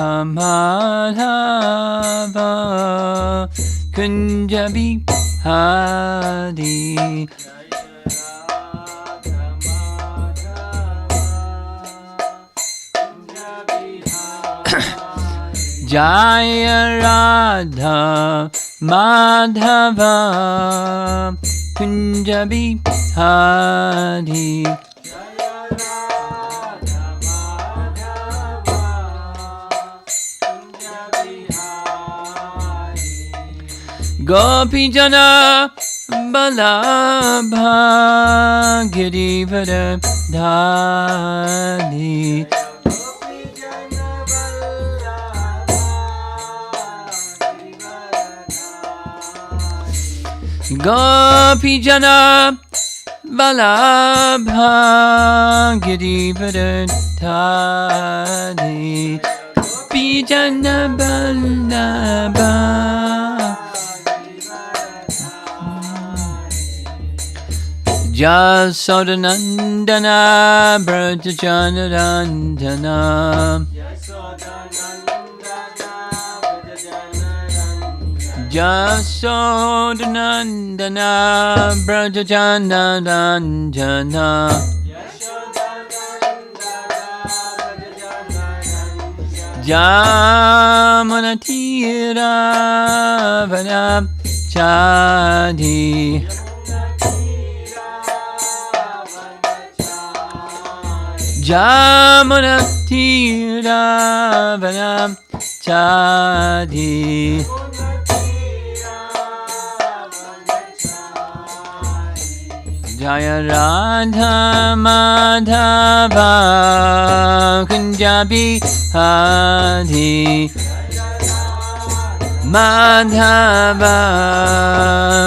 Madhava Kunja Bihari Jaya Radha Madhava Kunja Bihari Gopijana Balabha Girivara Dhari Gopijana Balabha Girivara Dhari Gopijana Balabha Jasodanandana Brajajanarandana Jasodanandana Brajajanarandana Jamunatira Vanachadi Jamuna Tira Vanam Chadi Jaya Radha Madhava Kunjabi Hadi Madhava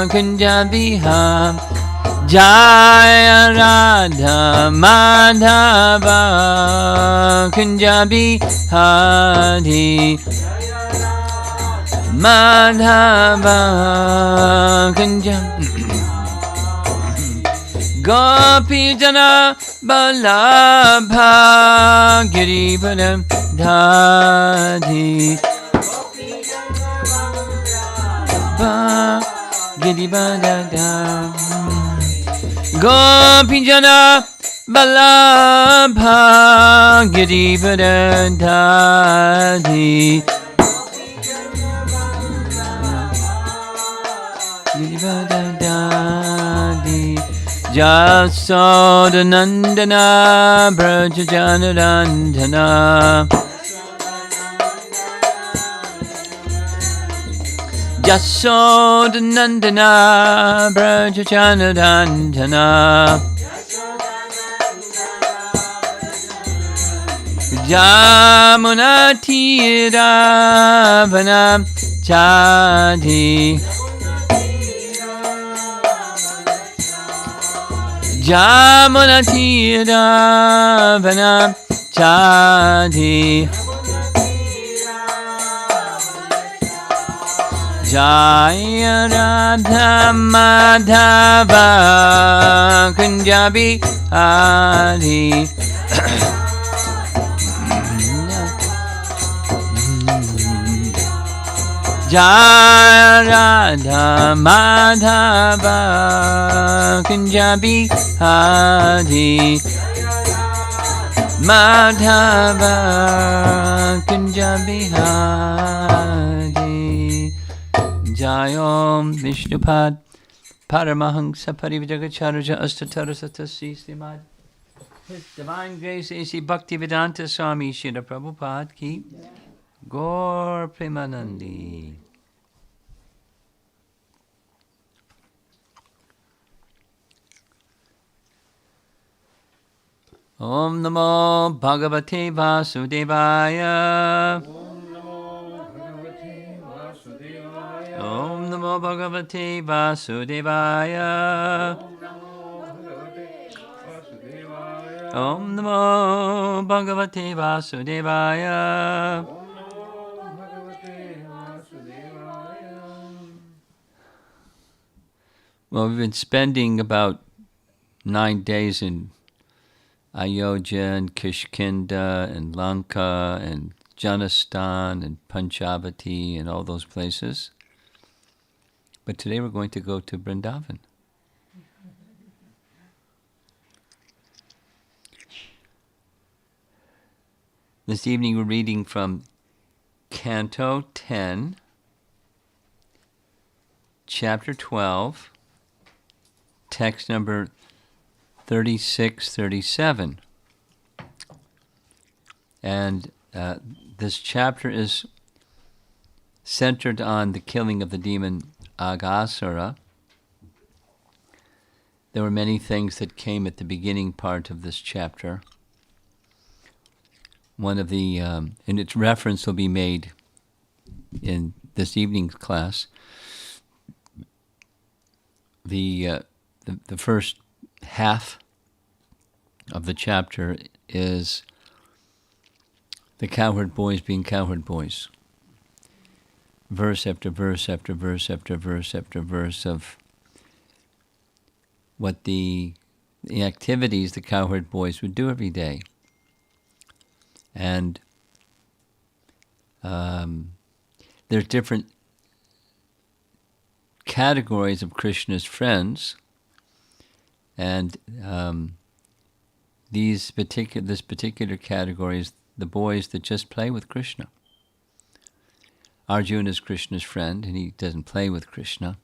Kunjabi Hadi Jaya Radha Madhava Kunjabi Hadi Madhava Kunjabi Gopijana Balabha Girivara Dhari Girivara Dhari Gopijana Balabha Girivara Dhari Girivara Dhari Jasodanandana Brajajanarandana Jasodanandana Brajajanarandana Jamunatira Vanachadi Jamunatira Vanachadi Jaya Radha Madhava Kunjabi Hadi Jaya Radha Madhava Kunjabi Hadi Madhava Kunjabi Hadi Jayom Vishnupad Paramahansa Parivajagacharya Astatarasatasi Srimad His Divine Grace A.C. Bhaktivedanta Swami Srila Prabhupada Ki Gaur Premanandi. Om Namo Bhagavate Vasudevaya. Om Namo Bhagavate Vasudevaya. Om Namo Bhagavate Vasudevaya. Well, we've been spending about 9 days in Ayodhya and Kishkinda and Lanka and Janastan and Panchavati and all those places. But today we're going to go to Vrindavan. This evening we're reading from Canto 10, Chapter 12, text number 36-37. And this chapter is centered on the killing of the demon Aghasura. There were many things that came at the beginning part of this chapter. One of the, and its reference will be made in this evening's class. The first half of the chapter is the cowherd boys being cowherd boys. Verse after verse after verse after verse after verse of what the activities the cowherd boys would do every day. And there's different categories of Krishna's friends, and this particular category is the boys that just play with Krishna. Arjuna is Krishna's friend, and he doesn't play with Krishna.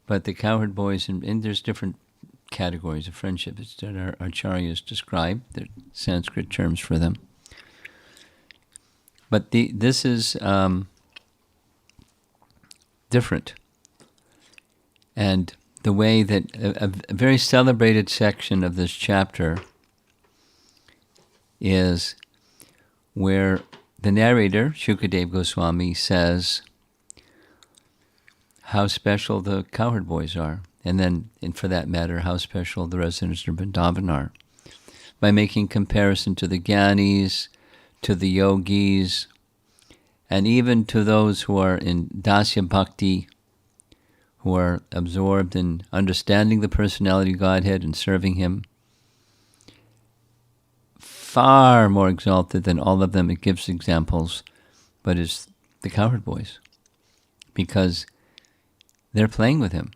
But the cowherd boys, and there's different categories of friendship that our acharyas describe. There are Sanskrit terms for them. But this is different. And the way that a very celebrated section of this chapter is where the narrator, Shukadeva Goswami, says how special the cowherd boys are, and for that matter, how special the residents of Vrindavan are, by making comparison to the Gyanis, to the yogis, and even to those who are in Dasya Bhakti, who are absorbed in understanding the personality of Godhead and serving Him. Far more exalted than all of them. It gives examples, but it's the cowherd boys, because they're playing with Him.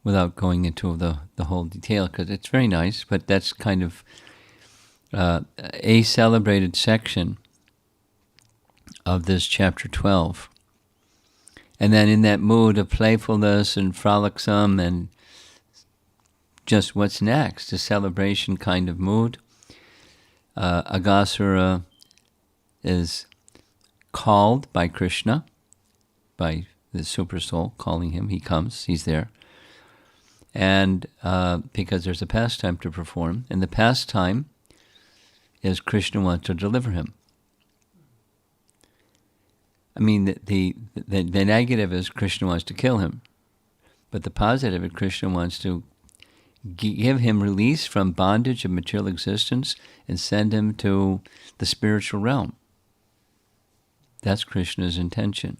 Without going into the whole detail, because it's very nice, but that's kind of a celebrated section of this chapter 12. And then in that mood of playfulness and frolicsome and just what's next, a celebration kind of mood, Aghasura is called by Krishna, by the super soul calling him. He comes, he's there. And because there's a pastime to perform, and the pastime is Krishna wants to deliver him. I mean, the negative is Krishna wants to kill him, but the positive is Krishna wants to give him release from bondage of material existence and send him to the spiritual realm. That's Krishna's intention.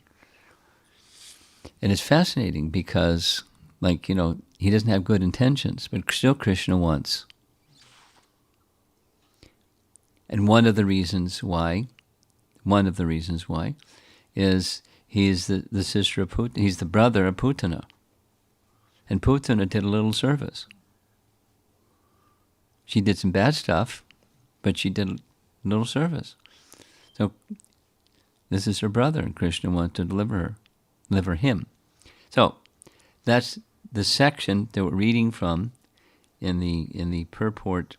And it's fascinating because, he doesn't have good intentions, but still Krishna wants. And one of the reasons why is he's the sister of Putana. He's the brother of Putana. And Putana did a little service. She did some bad stuff, but she did a little service. So this is her brother, and Krishna wants to deliver him. So that's the section that we're reading from in the purport.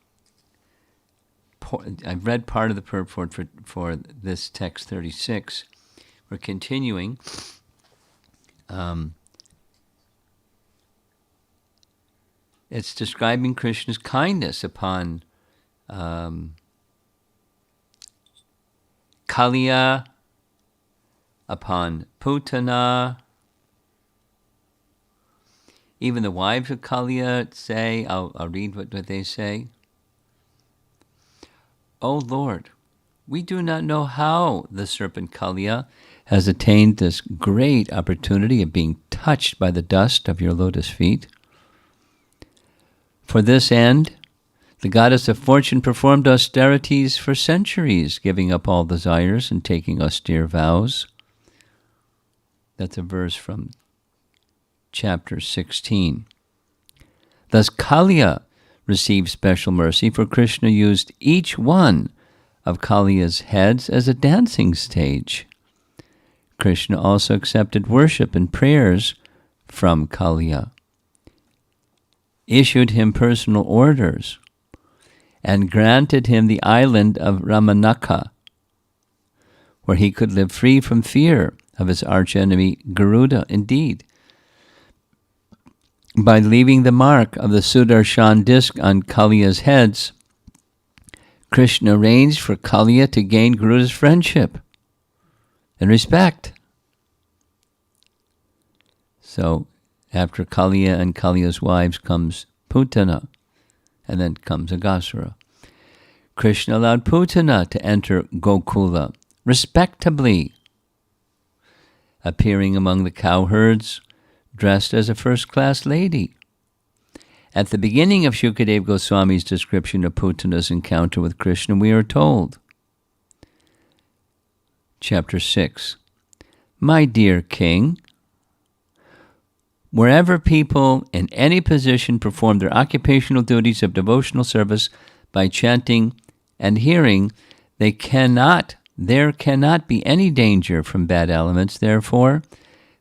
I've read part of the purport for this text 36. We're continuing. It's describing Krishna's kindness upon Kaliya, upon Putana. Even the wives of Kaliya say, I'll read what they say. O Lord, we do not know how the serpent Kaliya has attained this great opportunity of being touched by the dust of your lotus feet. For this end, The goddess of fortune performed austerities for centuries, giving up all desires and taking austere vows. That's a verse from chapter 16. Thus Kaliya received special mercy, for Krishna used each one of Kaliya's heads as a dancing stage. Krishna also accepted worship and prayers from Kaliya, issued him personal orders, and granted him the island of Ramanaka, where he could live free from fear of his archenemy Garuda. Indeed, by leaving the mark of the Sudarshan disc on Kaliya's heads, Krishna arranged for Kaliya to gain Garuda's friendship and respect. So after Kaliya and Kaliya's wives comes Putana, and then comes Aghasura. Krishna allowed Putana to enter Gokula respectably, appearing among the cowherds dressed as a first-class lady. At the beginning of Shukadeva Goswami's description of Putana's encounter with Krishna, we are told, Chapter 6, My dear king, wherever people in any position perform their occupational duties of devotional service by chanting and hearing, there cannot be any danger from bad elements. Therefore,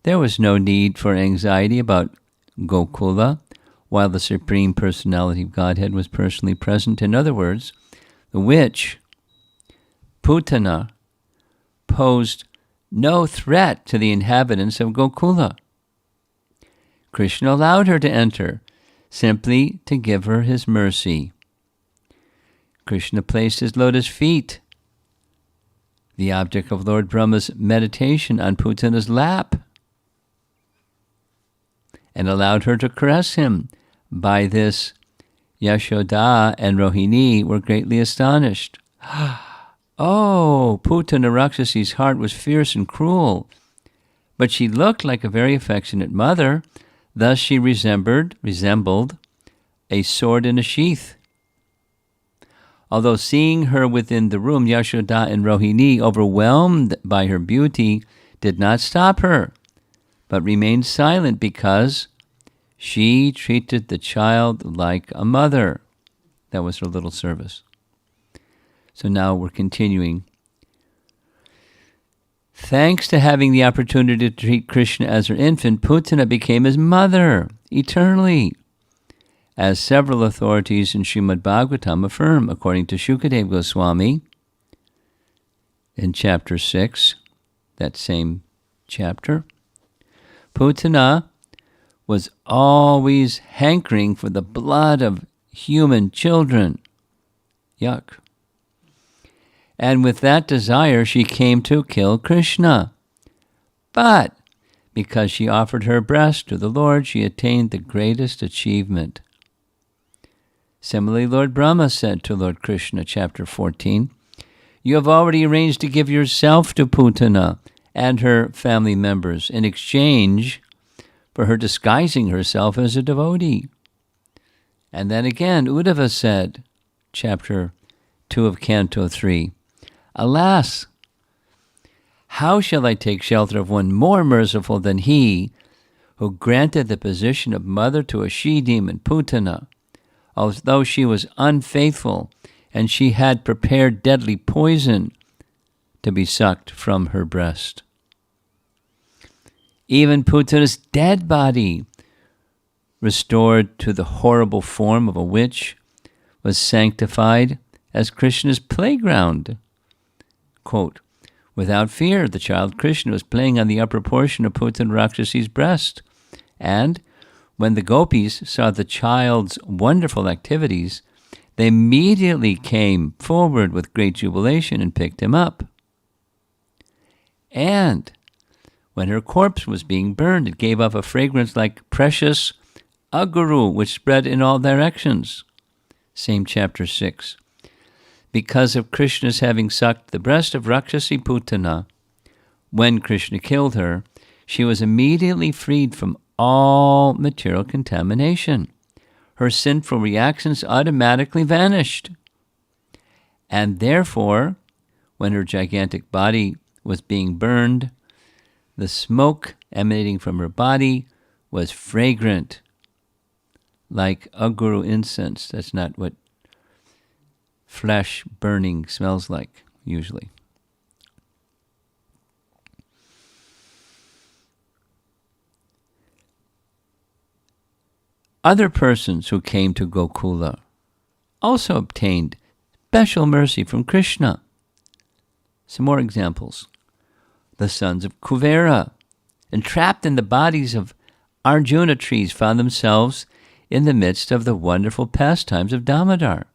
there was no need for anxiety about Gokula while the Supreme Personality of Godhead was personally present. In other words, the witch, Putana, posed no threat to the inhabitants of Gokula. Krishna allowed her to enter, simply to give her his mercy. Krishna placed his lotus feet, the object of Lord Brahma's meditation, on Putana's lap, and allowed her to caress him. By this, Yashoda and Rohini were greatly astonished. Oh, Putana Rakshasi's heart was fierce and cruel, but she looked like a very affectionate mother. Thus she resembled a sword in a sheath. Although seeing her within the room, Yashoda and Rohini, overwhelmed by her beauty, did not stop her, but remained silent because she treated the child like a mother. That was her little service. So now we're continuing. Thanks to having the opportunity to treat Krishna as her infant, Putana became his mother eternally, as several authorities in Srimad Bhagavatam affirm. According to Shukadeva Goswami, in chapter 6, that same chapter, Putana was always hankering for the blood of human children. Yuck. And with that desire, she came to kill Krishna. But because she offered her breast to the Lord, she attained the greatest achievement. Similarly, Lord Brahma said to Lord Krishna, chapter 14, You have already arranged to give yourself to Putana and her family members in exchange for her disguising herself as a devotee. And then again, Uddhava said, chapter 2 of Canto 3, Alas, how shall I take shelter of one more merciful than he who granted the position of mother to a she-demon, Putana, although she was unfaithful and she had prepared deadly poison to be sucked from her breast. Even Putana's dead body, restored to the horrible form of a witch, was sanctified as Krishna's playground. Quote, Without fear, the child Krishna was playing on the upper portion of Putana Rakshasi's breast, and when the gopis saw the child's wonderful activities, they immediately came forward with great jubilation and picked him up. And when her corpse was being burned, it gave off a fragrance like precious aguru, which spread in all directions. Same chapter 6. Because of Krishna's having sucked the breast of Rakshasi Putana, when Krishna killed her, she was immediately freed from all material contamination. her sinful reactions automatically vanished. And therefore, when her gigantic body was being burned, the smoke emanating from her body was fragrant, like aguru incense. That's not what flesh burning smells like, usually. Other persons who came to Gokula also obtained special mercy from Krishna. Some more examples. The sons of Kuvera, entrapped in the bodies of Arjuna trees, found themselves in the midst of the wonderful pastimes of Damodar.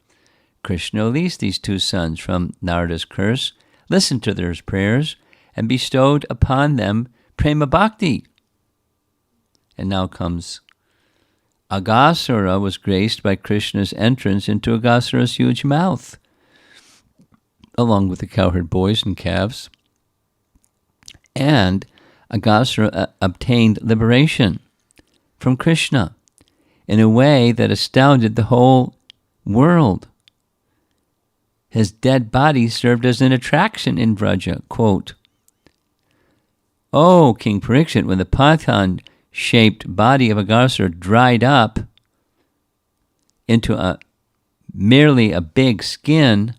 Krishna released these two sons from Narada's curse, listened to their prayers, and bestowed upon them prema bhakti. And now comes Aghasura was graced by Krishna's entrance into Aghasura's huge mouth, along with the cowherd boys and calves. And Aghasura obtained liberation from Krishna in a way that astounded the whole world. His dead body served as an attraction in Vraja. Quote, "Oh, King Parikshit, when the Python-shaped body of Aghasura dried up into merely a big skin,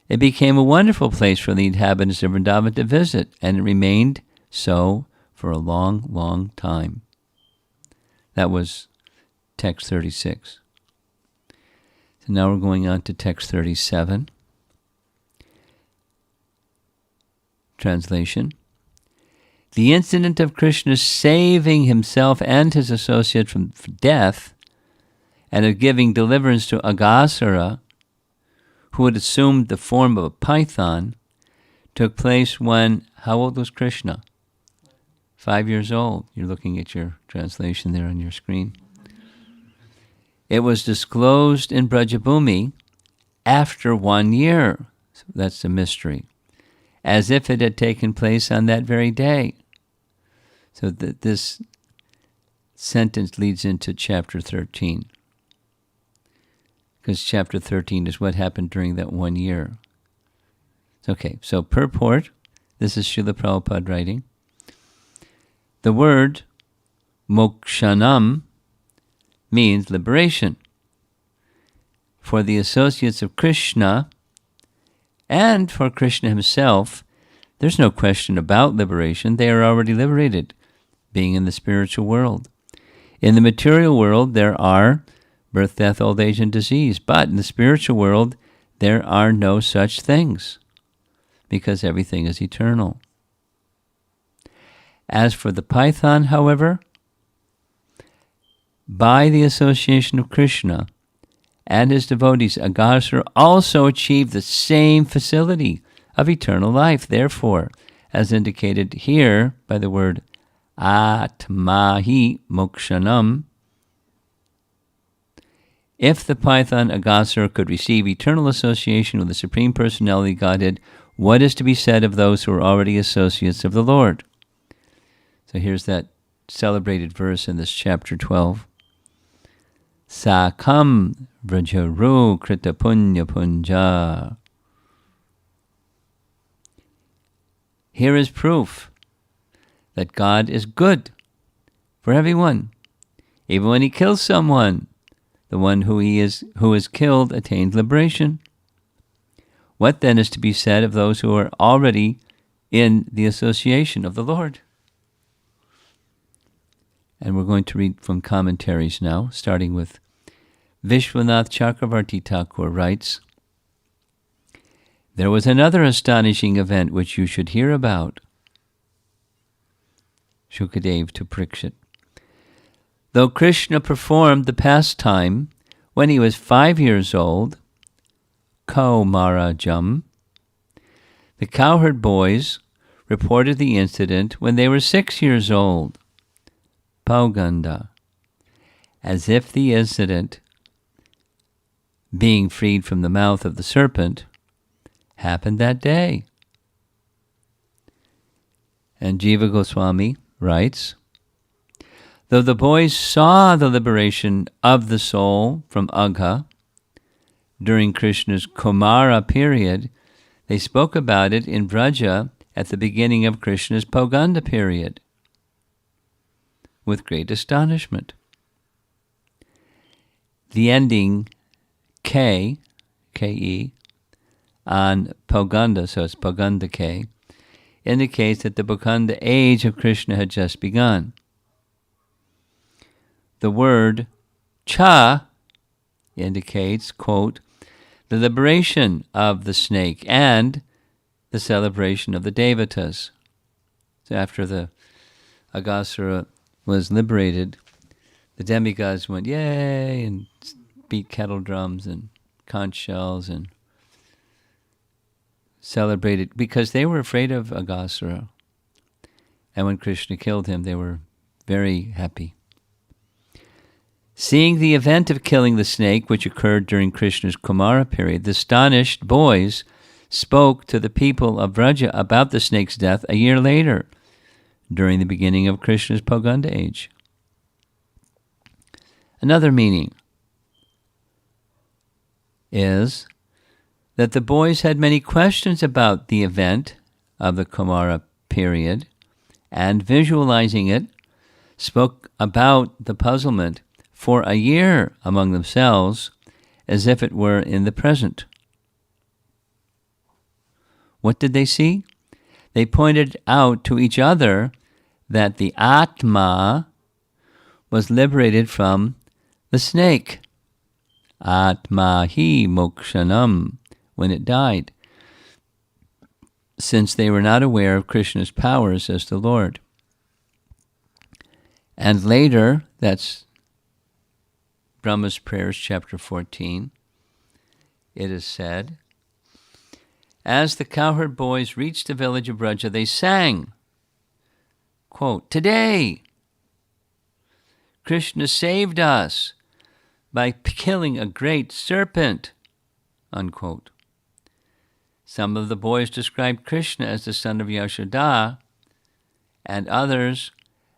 it became a wonderful place for the inhabitants of Vrindavan to visit, and it remained so for a long, long time." That was text 36. So now we're going on to text 37. Translation. The incident of Krishna saving himself and his associate from death and of giving deliverance to Aghasura, who had assumed the form of a python, took place when, how old was Krishna? 5 years old. You're looking at your translation there on your screen. It was disclosed in Brajabhumi after 1 year. So that's the mystery. As if it had taken place on that very day. So this sentence leads into chapter 13. Because chapter 13 is what happened during that 1 year. Okay, so purport. This is Srila Prabhupada writing. The word mokshanam means liberation. For the associates of Krishna and for Krishna himself, there's no question about liberation. They are already liberated, being in the spiritual world. In the material world, there are birth, death, old age, and disease. But in the spiritual world, there are no such things, because everything is eternal. As for the python, however, by the association of Krishna and his devotees, Aghasura also achieved the same facility of eternal life. Therefore, as indicated here by the word atmahi mokshanam, if the python Aghasura could receive eternal association with the Supreme Personality of Godhead, what is to be said of those who are already associates of the Lord? So here's that celebrated verse in this chapter 12. Sakam vrajaru krita punya punja. Here is proof that God is good for everyone. Even when he kills someone, the one who is killed attains liberation. What then is to be said of those who are already in the association of the Lord? And we're going to read from commentaries now, starting with Vishwanath Chakravarti Thakur writes, "There was another astonishing event which you should hear about." Shukadev to Parikshit. Though Krishna performed the pastime when he was 5 years old, Kaumarajam, the cowherd boys reported the incident when they were 6 years old, Pauganda, as if the incident, being freed from the mouth of the serpent, happened that day. And Jiva Goswami writes, Though the boys saw the liberation of the soul from Agha during Krishna's Kumara period, they spoke about it in Vraja at the beginning of Krishna's Poganda period with great astonishment. The ending K, K-E, on Poganda, so it's Poganda K, indicates that the Poganda age of Krishna had just begun. The word cha indicates, quote, the liberation of the snake and the celebration of the devatas. So after the Aghasura was liberated, the demigods went yay and beat kettle drums and conch shells and celebrated because they were afraid of Aghasura. And when Krishna killed him, they were very happy. Seeing the event of killing the snake, which occurred during Krishna's Kumara period, the astonished boys spoke to the people of Vraja about the snake's death a year later, during the beginning of Krishna's Poganda age. Another meaning is that the boys had many questions about the event of the Kumara period, and visualizing it, spoke about the puzzlement for a year among themselves as if it were in the present. What did they see? They pointed out to each other that the Atma was liberated from the snake. Atma hi mokshanam, when it died, since they were not aware of Krishna's powers as the Lord. And later, that's Brahma's Prayers, chapter 14, it is said, as the cowherd boys reached the village of Vraja, they sang, quote, today, Krishna saved us by killing a great serpent, unquote. Some of the boys described Krishna as the son of Yashoda, and others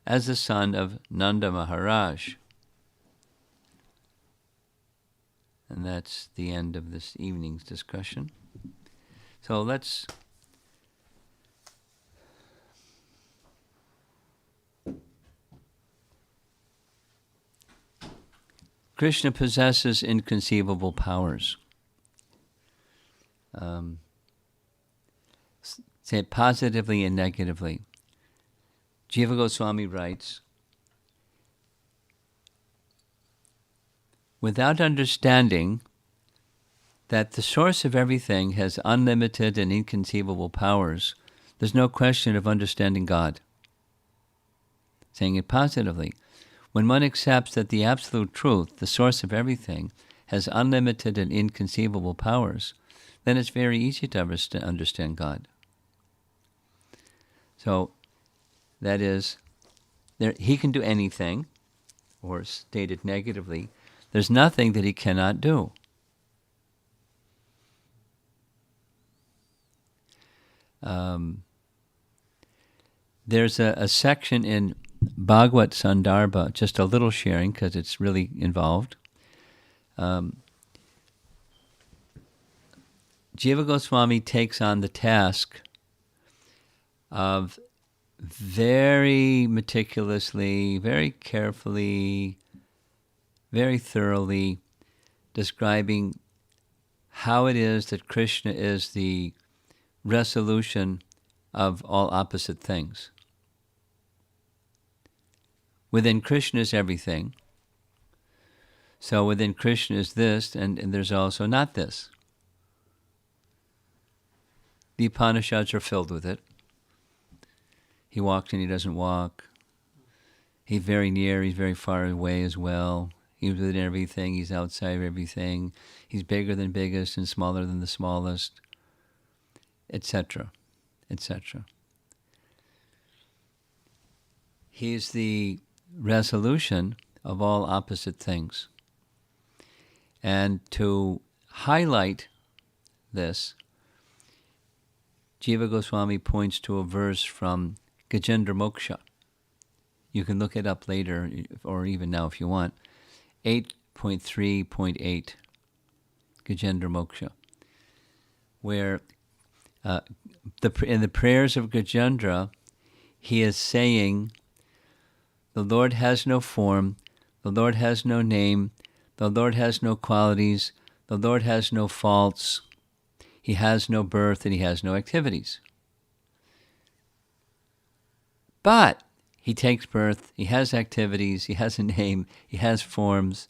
as the son of Nanda Maharaj. And that's the end of this evening's discussion. So let's Krishna possesses inconceivable powers. Say it positively and negatively. Jiva Goswami writes, without understanding that the source of everything has unlimited and inconceivable powers, there's no question of understanding God. Saying it positively, when one accepts that the absolute truth, the source of everything, has unlimited and inconceivable powers, then it's very easy to understand God. So, that is, he can do anything, or stated negatively, there's nothing that he cannot do. There's a section in Bhagavad Sandarbha, just a little sharing because it's really involved. Jiva Goswami takes on the task of very meticulously, very carefully, very thoroughly describing how it is that Krishna is the resolution of all opposite things. Within Krishna is everything. So within Krishna is this, and there's also not this. The Upanishads are filled with it. He walks and he doesn't walk. He's very near, he's very far away as well. He's within everything, he's outside of everything. He's bigger than biggest and smaller than the smallest, etc., etc. He is the resolution of all opposite things. And to highlight this, Jiva Goswami points to a verse from Gajendra Moksha. You can look it up later, or even now if you want. 8.3.8, Gajendra Moksha, where in the prayers of Gajendra, he is saying, the Lord has no form, the Lord has no name, the Lord has no qualities, the Lord has no faults, he has no birth, and he has no activities. But he takes birth, he has activities, he has a name, he has forms.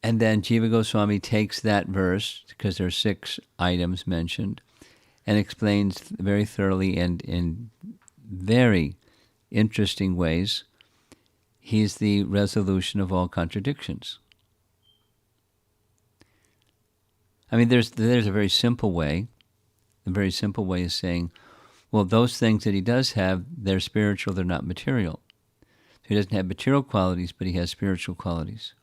And then Jiva Goswami takes that verse, because there are 6 items mentioned, and explains very thoroughly and in very interesting ways. He's the resolution of all contradictions. I mean, there's a very simple way. A very simple way is saying, well, those things that he does have, they're spiritual, they're not material. He doesn't have material qualities, but he has spiritual qualities.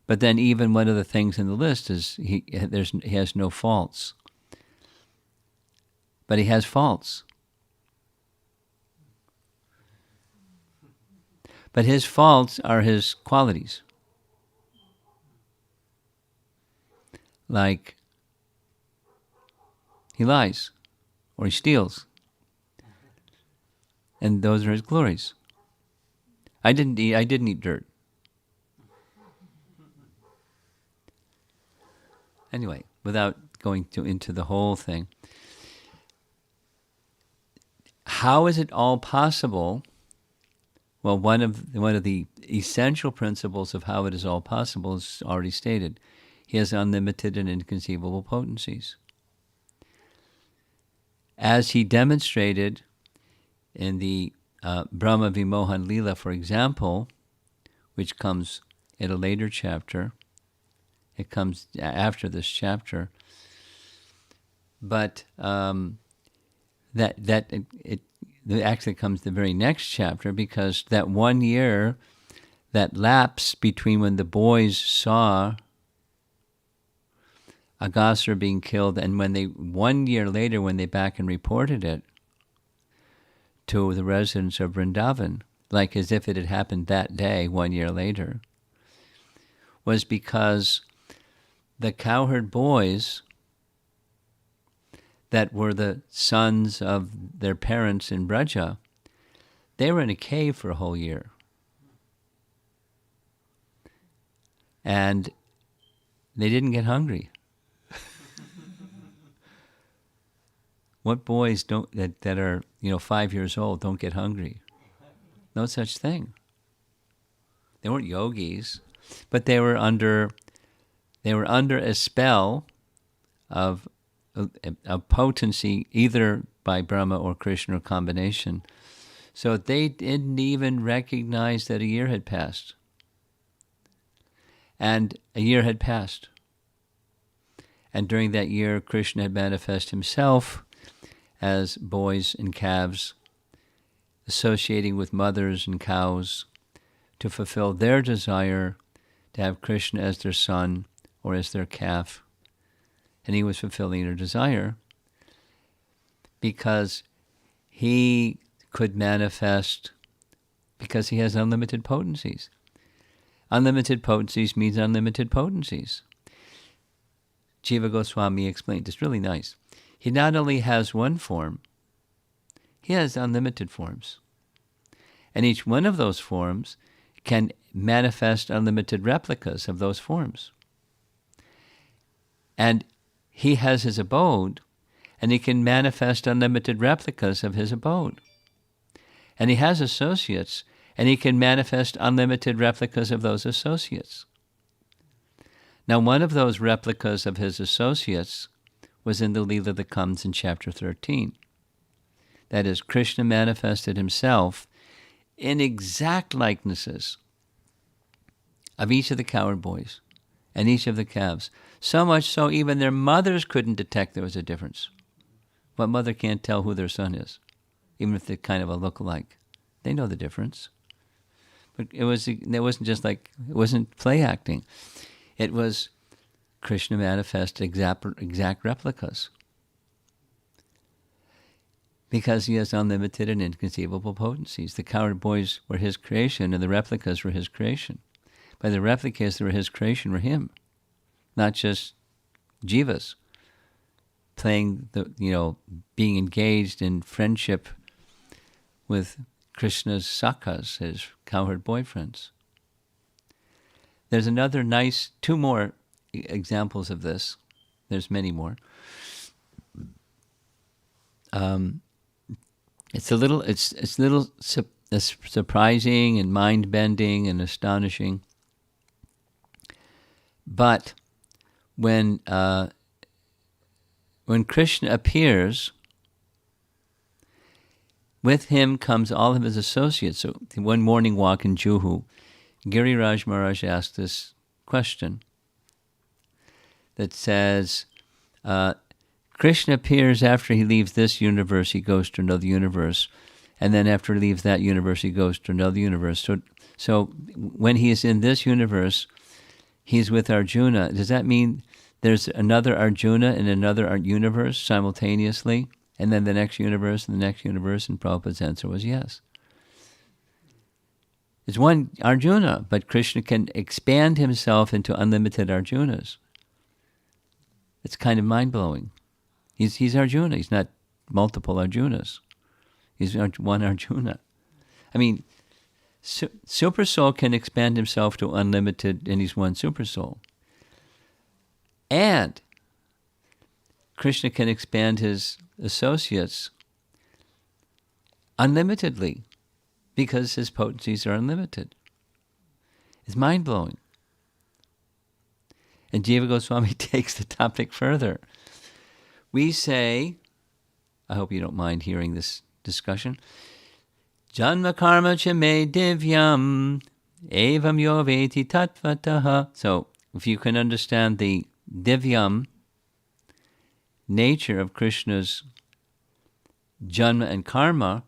But then even one of the things in the list is he has no faults. But he has faults. But his faults are his qualities. Like he lies or he steals. And those are his glories. I didn't eat dirt. Anyway, without going into the whole thing, how is it all possible? Well, one of the essential principles of how it is all possible is already stated. He has unlimited and inconceivable potencies. As he demonstrated in the Brahma Vimohan Leela, for example, which comes in a later chapter. It comes after this chapter. But it actually comes the very next chapter, because that 1 year, that lapse between when the boys saw Aghasura being killed and when 1 year later when they back and reported it to the residents of Vrindavan, like as if it had happened that day 1 year later, was because the cowherd boys that were the sons of their parents in Braja, they were in a cave for a whole year. And they didn't get hungry. What boys that are 5 years old don't get hungry? No such thing. They weren't yogis, but they were under a spell of potency, either by Brahma or Krishna or combination. So they didn't even recognize that a year had passed. And a year had passed. And during that year, Krishna had manifested himself as boys and calves, associating with mothers and cows to fulfill their desire to have Krishna as their son or as their calf. And he was fulfilling their desire because he could manifest, because he has unlimited potencies. Unlimited potencies means unlimited potencies. Jiva Goswami explained, it's really nice. He not only has one form, he has unlimited forms. And each one of those forms can manifest unlimited replicas of those forms. And he has his abode, and he can manifest unlimited replicas of his abode. And he has associates, and he can manifest unlimited replicas of those associates. Now, one of those replicas of his associates was in the Leela that comes in chapter 13. That is, Krishna manifested himself in exact likenesses of each of the cowherd boys and each of the calves. So much so even their mothers couldn't detect there was a difference. What mother can't tell who their son is, even if they're kind of a look-alike? They know the difference. But it wasn't play acting. It was Krishna manifest exact replicas. because he has unlimited and inconceivable potencies. The cowherd boys were his creation, and the replicas were his creation. But the replicas that were his creation were him, not just jivas playing being engaged in friendship with Krishna's sakhas, his cowherd boyfriends. There's another nice, two more examples of this. There's many more. It's a little surprising and mind-bending and astonishing. But when Krishna appears, with him comes all of his associates. So one morning walk in Juhu, Giriraj Maharaj asked this question that says, Krishna appears after he leaves this universe, he goes to another universe. And then after he leaves that universe, he goes to another universe. So when he is in this universe, he's with Arjuna. Does that mean there's another Arjuna in another universe simultaneously? And then the next universe and the next universe? And Prabhupada's answer was yes. It's one Arjuna, but Krishna can expand himself into unlimited Arjunas. It's kind of mind-blowing. He's Arjuna. He's not multiple Arjunas. He's one Arjuna. I mean, Super Soul can expand himself to unlimited, and he's one Super Soul. And Krishna can expand his associates unlimitedly because his potencies are unlimited. It's mind-blowing. And Jiva Goswami takes the topic further. We say, I hope you don't mind hearing this discussion, Janma karma cha me divyam evam yo veti tatvataha. So if you can understand the divyam nature of Krishna's janma and karma,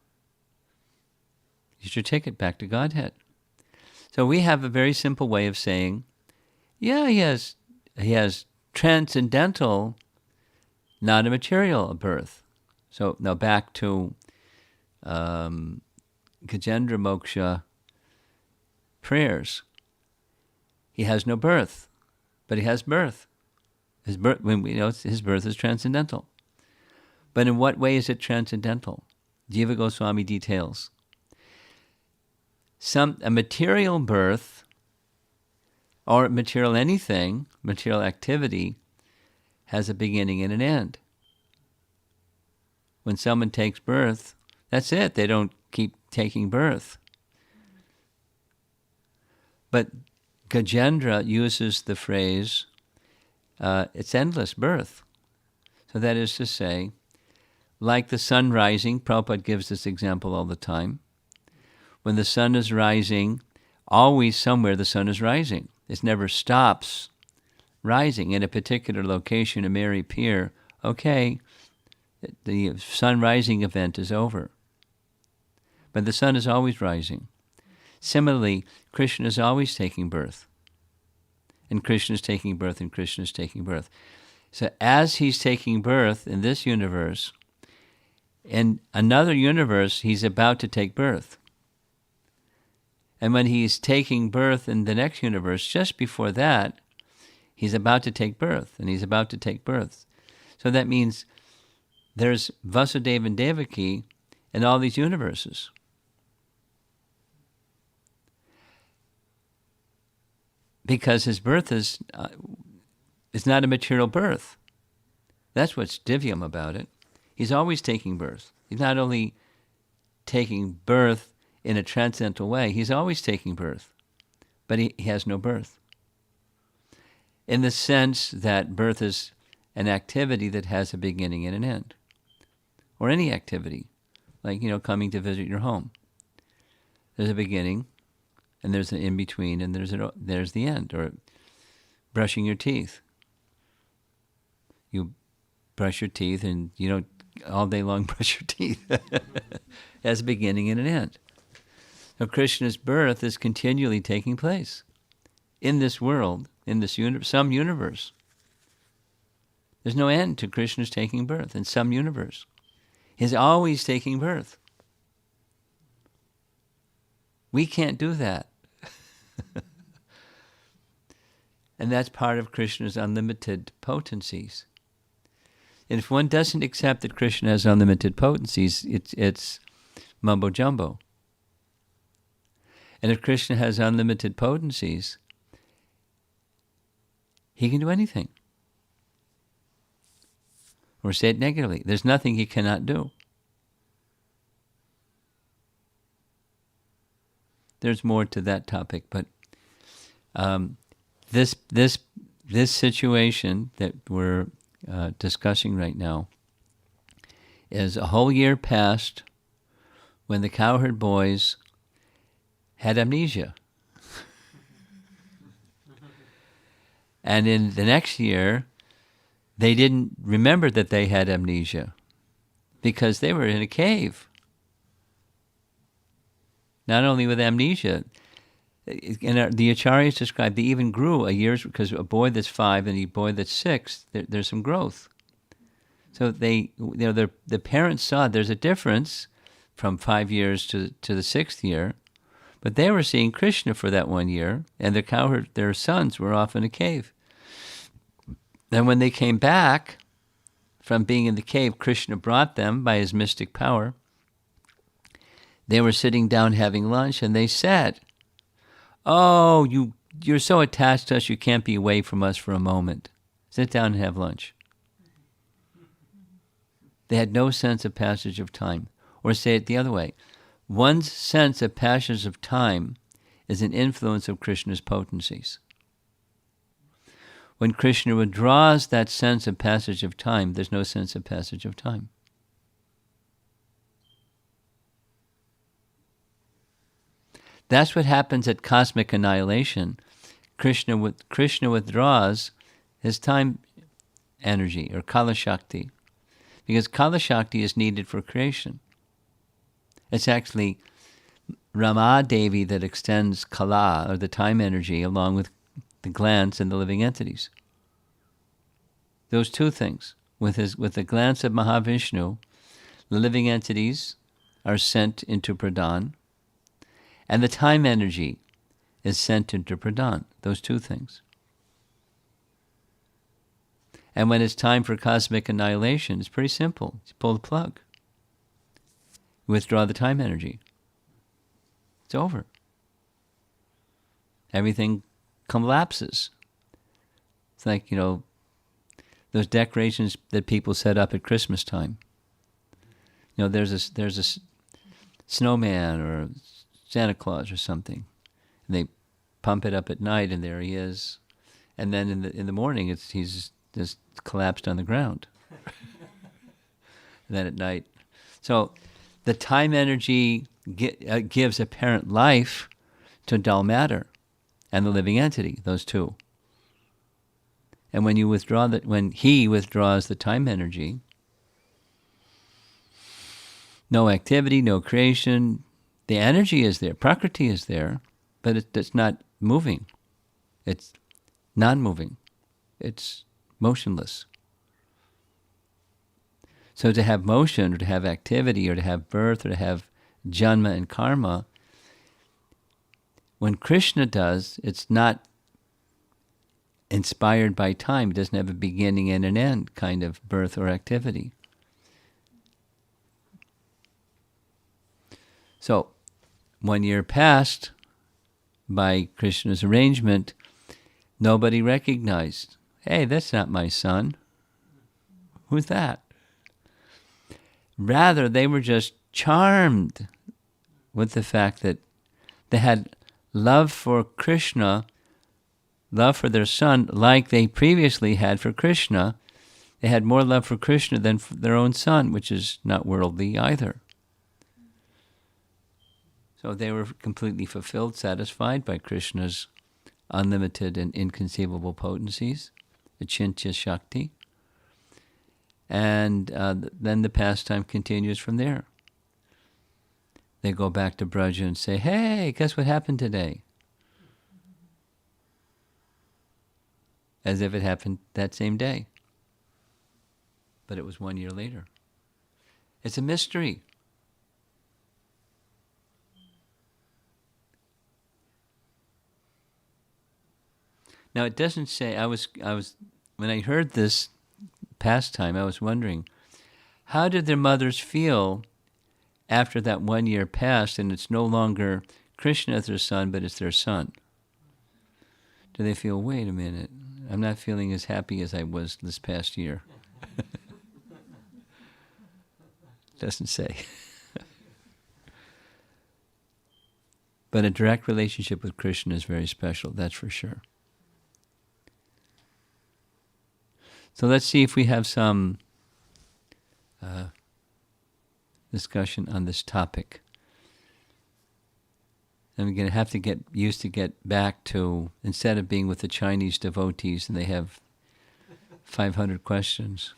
you should take it back to Godhead. So we have a very simple way of saying, yeah, he has transcendental, not a material birth. So now back to Gajendra Moksha prayers. He has no birth, but he has birth. His birth, his birth is transcendental. But in what way is it transcendental? Jiva Goswami details. A material birth, or material anything, material activity, has a beginning and an end. When someone takes birth, that's it. They don't keep taking birth. But Gajendra uses the phrase, it's endless birth. So that is to say, like the sun rising, Prabhupada gives this example all the time. When the sun is rising, always somewhere the sun is rising. It never stops rising. In a particular location, a Mary Pier, okay, the sun rising event is over. But the sun is always rising. Similarly, Krishna is always taking birth. And Krishna is taking birth, and Krishna is taking birth. So as he's taking birth in this universe, in another universe, he's about to take birth. And when he's taking birth in the next universe, just before that, he's about to take birth, and he's about to take birth. So that means there's Vasudeva and Devaki in all these universes. Because his birth is not a material birth. That's what's divyam about it. He's always taking birth. He's not only taking birth in a transcendental way, he's always taking birth. But he has no birth. In the sense that birth is an activity that has a beginning and an end. Or any activity, like, coming to visit your home. There's a beginning, and there's an in-between, and there's the end. Or brushing your teeth. You brush your teeth, and you don't all day long brush your teeth. It has a beginning and an end. So Krishna's birth is continually taking place in this world, in this some universe. There's no end to Krishna's taking birth in some universe. He's always taking birth. We can't do that. And that's part of Krishna's unlimited potencies. And if one doesn't accept that Krishna has unlimited potencies, it's mumbo jumbo. And if Krishna has unlimited potencies, he can do anything. Or say it negatively, there's nothing he cannot do. There's more to that topic, but this situation that we're discussing right now is a whole year past when the cowherd boys had amnesia. And in the next year, they didn't remember that they had amnesia because they were in a cave. Not only with amnesia, and the acharyas describe they even grew a year's, because a boy that's 5 and a boy that's 6, there's some growth. So the parents saw there's a difference from 5 years to the 6th year, but they were seeing Krishna for that 1 year, and their sons were off in a cave. Then when they came back from being in the cave, Krishna brought them by his mystic power. They were sitting down having lunch, and they said, "Oh, you're so attached to us, you can't be away from us for a moment. Sit down and have lunch." They had no sense of passage of time. Or say it the other way. One's sense of passage of time is an influence of Krishna's potencies. When Krishna withdraws that sense of passage of time, there's no sense of passage of time. That's what happens at cosmic annihilation. Krishna withdraws his time energy, or Kala Shakti, because Kala Shakti is needed for creation. It's actually Rama Devi that extends Kala, or the time energy, along with the glands and the living entities. Those two things. With the glance of Mahavishnu, the living entities are sent into Pradhan, and the time energy is sent into Pradhan. Those two things. And when it's time for cosmic annihilation, it's pretty simple. You pull the plug. Withdraw the time energy. It's over. Everything collapses. It's like, those decorations that people set up at Christmas time. There's a snowman or Santa Claus or something, and they pump it up at night, and there he is, and then in the morning he's just collapsed on the ground. And then at night, so the time energy gives apparent life to dull matter and the living entity, those two. And when when he withdraws the time energy, no activity, no creation. The energy is there, Prakriti is there, but it's not moving. It's non-moving. It's motionless. So to have motion, or to have activity, or to have birth, or to have janma and karma, when Krishna does, it's not inspired by time. It doesn't have a beginning and an end kind of birth or activity. So 1 year passed by Krishna's arrangement. Nobody recognized, hey, that's not my son. Who's that? Rather, they were just charmed with the fact that they had love for Krishna, love for their son, like they previously had for Krishna. They had more love for Krishna than for their own son, which is not worldly either. So they were completely fulfilled, satisfied by Krishna's unlimited and inconceivable potencies, Achintya Shakti. And then the pastime continues from there. They go back to Braja and say, hey, guess what happened today? As if it happened that same day. But it was 1 year later. It's a mystery. Now it doesn't say. I was when I heard this pastime, I was wondering, how did their mothers feel after that 1 year passed and it's no longer Krishna as their son, but it's their son? Do they feel, wait a minute, I'm not feeling as happy as I was this past year? Doesn't say. But a direct relationship with Krishna is very special, that's for sure. So let's see if we have some discussion on this topic. And we're going to have to get used to get back to, instead of being with the Chinese devotees and they have 500 questions,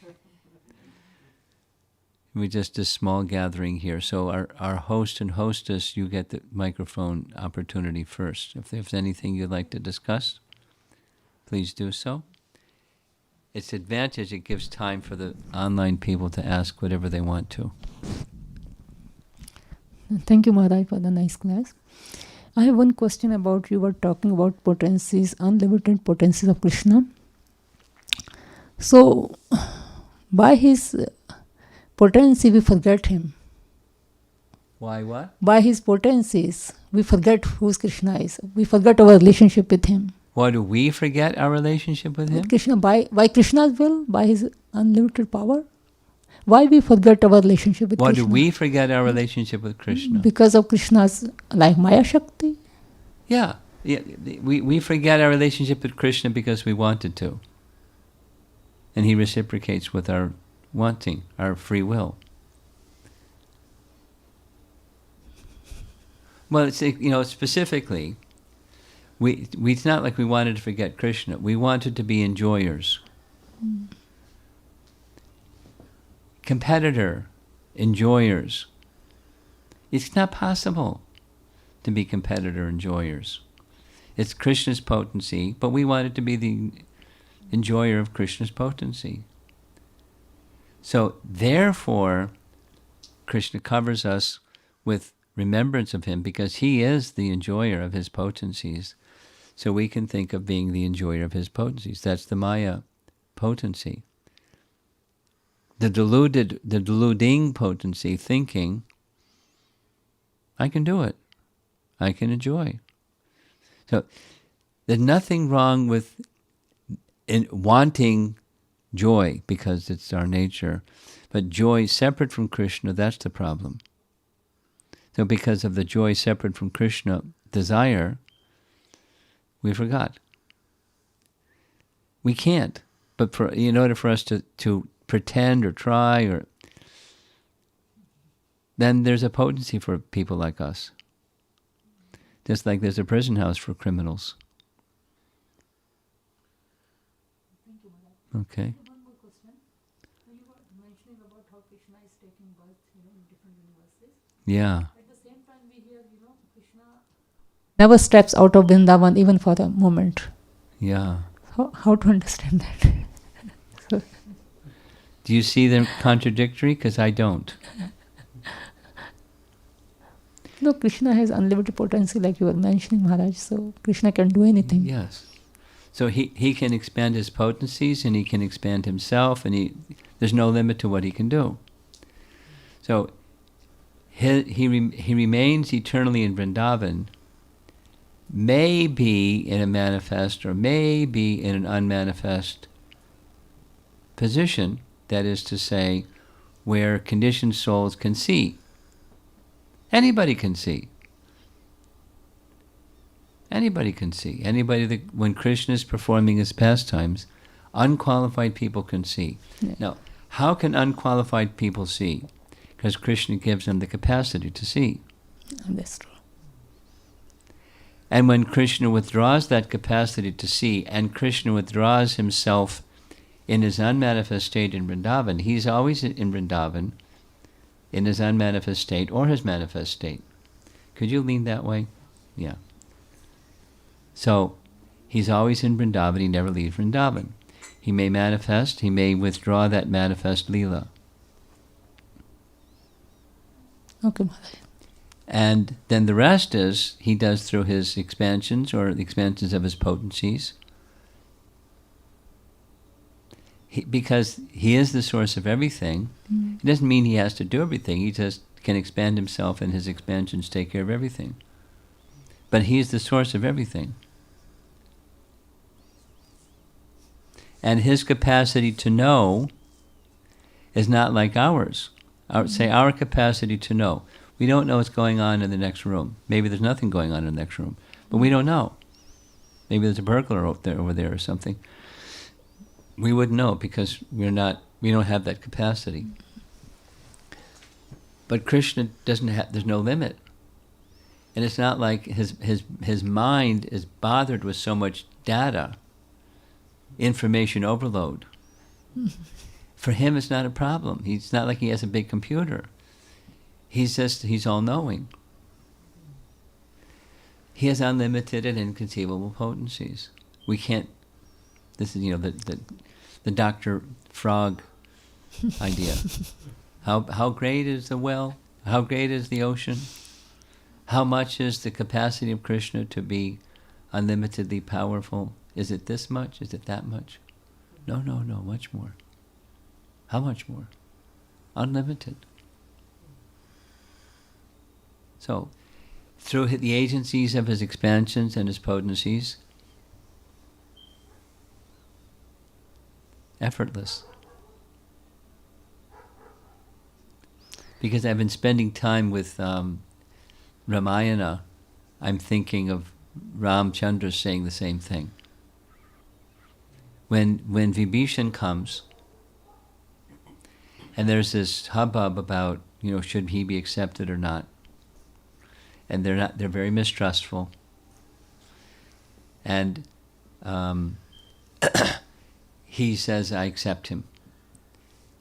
we just a small gathering here. So our host and hostess, you get the microphone opportunity first. If there's anything you'd like to discuss, please do so. Its advantage, it gives time for the online people to ask whatever they want to. Thank you, Maharaj, for the nice class. I have one question about, you were talking about potencies, unlimited potencies of Krishna. So, by his potency, we forget him. Why what? By his potencies, we forget who Krishna is. We forget our relationship with him. Why do we forget our relationship with him? With Krishna, by Krishna's will, by his unlimited power. Why we forget our relationship with Why Krishna? do we forget our relationship with Krishna? Because of Krishna's, like Maya Shakti. Yeah. We forget our relationship with Krishna because we wanted to. And he reciprocates with our wanting, our free will. Well, it's, specifically, it's not like we wanted to forget Krishna. We wanted to be enjoyers. Competitor, enjoyers. It's not possible to be competitor enjoyers. It's Krishna's potency, but we wanted to be the enjoyer of Krishna's potency. So therefore, Krishna covers us with remembrance of him because he is the enjoyer of his potencies. So we can think of being the enjoyer of his potencies. That's the Maya potency. The deluding potency, thinking, I can do it. I can enjoy. So there's nothing wrong with wanting joy because it's our nature. But joy separate from Krishna, that's the problem. So because of the joy separate from Krishna desire, we forgot. We can't. But in order for us to pretend or try, then there's a potency for people like us. Just like there's a prison house for criminals. Thank you, Maharaj. Okay. One more question. You were mentioning about how Krishna is taking birth, in different universes. Yeah. At the same time, we hear, Krishna never steps out of Vrindavan even for a moment. Yeah. How to understand that? Do you see them contradictory? Because I don't. No, Krishna has unlimited potency like you were mentioning, Maharaj. So Krishna can do anything. Yes. So he can expand his potencies and he can expand himself and there's no limit to what he can do. So he remains eternally in Vrindavan, may be in a manifest or may be in an unmanifest position, that is to say, where conditioned souls can see. Anybody can see. Anybody can see. When Krishna is performing his pastimes, unqualified people can see. Yeah. Now, how can unqualified people see? Because Krishna gives them the capacity to see. That's true. And when Krishna withdraws that capacity to see, and Krishna withdraws himself in his unmanifest state in Vrindavan, he's always in Vrindavan, in his unmanifest state or his manifest state. Could you lean that way? Yeah. So, he's always in Vrindavan, he never leaves Vrindavan. He may manifest, he may withdraw that manifest lila. Okay, Maharaj. And then the rest is he does through his expansions or the expansions of his potencies. Because he is the source of everything, it doesn't mean he has to do everything. He just can expand himself and his expansions take care of everything. But he is the source of everything. And his capacity to know is not like ours. Our capacity to know. We don't know what's going on in the next room. Maybe there's nothing going on in the next room, but we don't know. Maybe there's a burglar over there or something. We wouldn't know because we don't have that capacity. But Krishna doesn't have. There's no limit, and it's not like his mind is bothered with so much data, information overload. For him, it's not a problem. It's not like he has a big computer. He's all-knowing. He has unlimited and inconceivable potencies. We can't. This is the Dr. Frog idea. How great is the well? How great is the ocean? How much is the capacity of Krishna to be unlimitedly powerful? Is it this much? Is it that much? No, much more. How much more? Unlimited. So, through the agencies of his expansions and his potencies, effortless. Because I've been spending time with Ramayana, I'm thinking of Ramchandra saying the same thing. When Vibhishan comes, and there's this hubbub about, should he be accepted or not? And they're very mistrustful. And he says, I accept him.